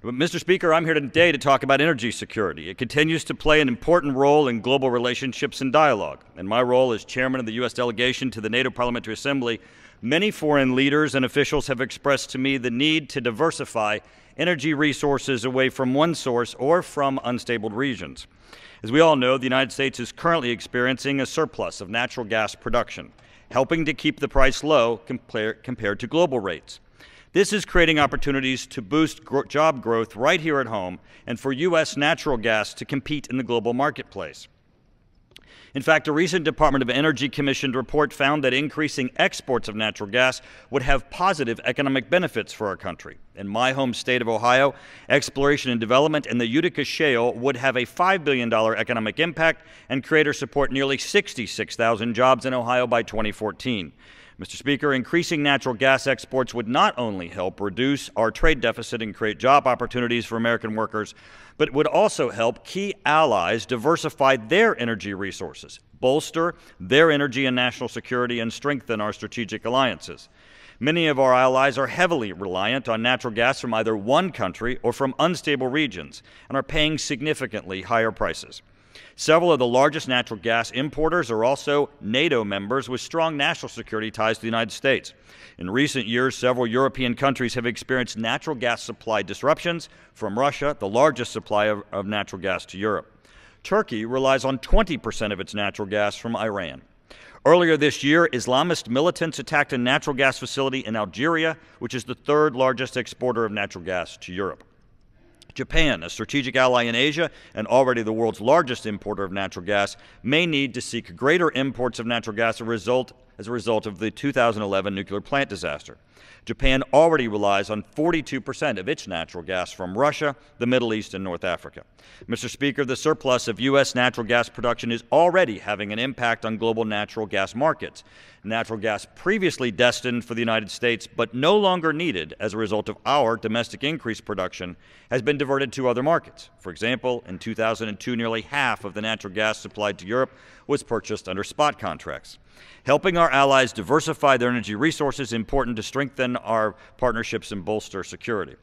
But, Mr. Speaker, I'm here today to talk about energy security. It continues to play an important role in global relationships and dialogue. In my role as chairman of the U.S. delegation to the NATO Parliamentary Assembly, many foreign leaders and officials have expressed to me the need to diversify energy resources away from one source or from unstable regions. As we all know, the United States is currently experiencing a surplus of natural gas production, helping to keep the price low compared to global rates. This is creating opportunities to boost job growth right here at home and for U.S. natural gas to compete in the global marketplace. In fact, a recent Department of Energy commissioned report found that increasing exports of natural gas would have positive economic benefits for our country. In my home state of Ohio, exploration and development in the Utica Shale would have a $5 billion economic impact and create or support nearly 66,000 jobs in Ohio by 2014. Mr. Speaker, increasing natural gas exports would not only help reduce our trade deficit and create job opportunities for American workers, but would also help key allies diversify their energy resources, bolster their energy and national security, and strengthen our strategic alliances. Many of our allies are heavily reliant on natural gas from either one country or from unstable regions and are paying significantly higher prices. Several of the largest natural gas importers are also NATO members with strong national security ties to the United States. In recent years, several European countries have experienced natural gas supply disruptions from Russia, the largest supplier of natural gas to Europe. Turkey relies on 20% of its natural gas from Iran. Earlier this year, Islamist militants attacked a natural gas facility in Algeria, which is the third largest exporter of natural gas to Europe. Japan, a strategic ally in Asia and already the world's largest importer of natural gas, may need to seek greater imports of natural gas as a result of the 2011 nuclear plant disaster. Japan already relies on 42% of its natural gas from Russia, the Middle East, and North Africa. Mr. Speaker, the surplus of U.S. natural gas production is already having an impact on global natural gas markets. Natural gas previously destined for the United States but no longer needed as a result of our domestic increased production has been diverted to other markets. For example, in 2002, nearly half of the natural gas supplied to Europe was purchased under spot contracts. Helping our allies diversify their energy resources is important to strengthen our partnerships and bolster security.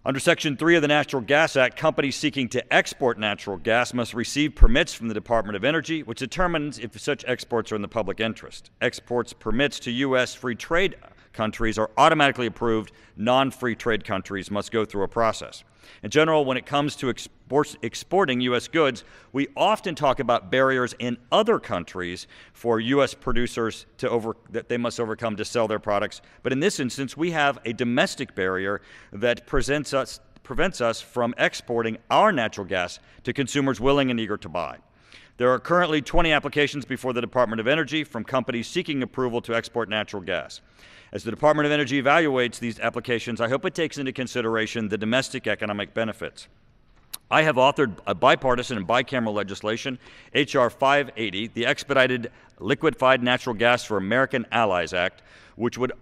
Under Section 3 of the Natural Gas Act, companies seeking to export natural gas must receive permits from the Department of Energy, which determines if such exports are in the public interest. Exports permits to U.S. free trade countries are automatically approved. Non-free trade countries must go through a process. In general, when it comes to exporting U.S. goods, we often talk about barriers in other countries for U.S. producers that they must overcome to sell their products. But in this instance, we have a domestic barrier that prevents us from exporting our natural gas to consumers willing and eager to buy. There are currently 20 applications before the Department of Energy from companies seeking approval to export natural gas. As the Department of Energy evaluates these applications, I hope it takes into consideration the domestic economic benefits. I have authored a bipartisan and bicameral legislation, H.R. 580, the Expedited Liquefied Natural Gas for American Allies Act, which would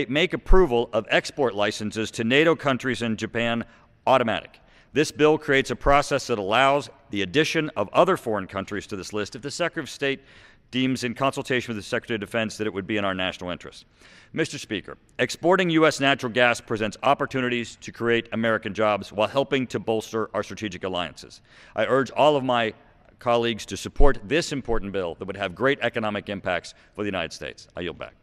make approval of export licenses to NATO countries and Japan automatic. This bill creates a process that allows the addition of other foreign countries to this list if the Secretary of State deems in consultation with the Secretary of Defense that it would be in our national interest. Mr. Speaker, exporting U.S. natural gas presents opportunities to create American jobs while helping to bolster our strategic alliances. I urge all of my colleagues to support this important bill that would have great economic impacts for the United States. I yield back.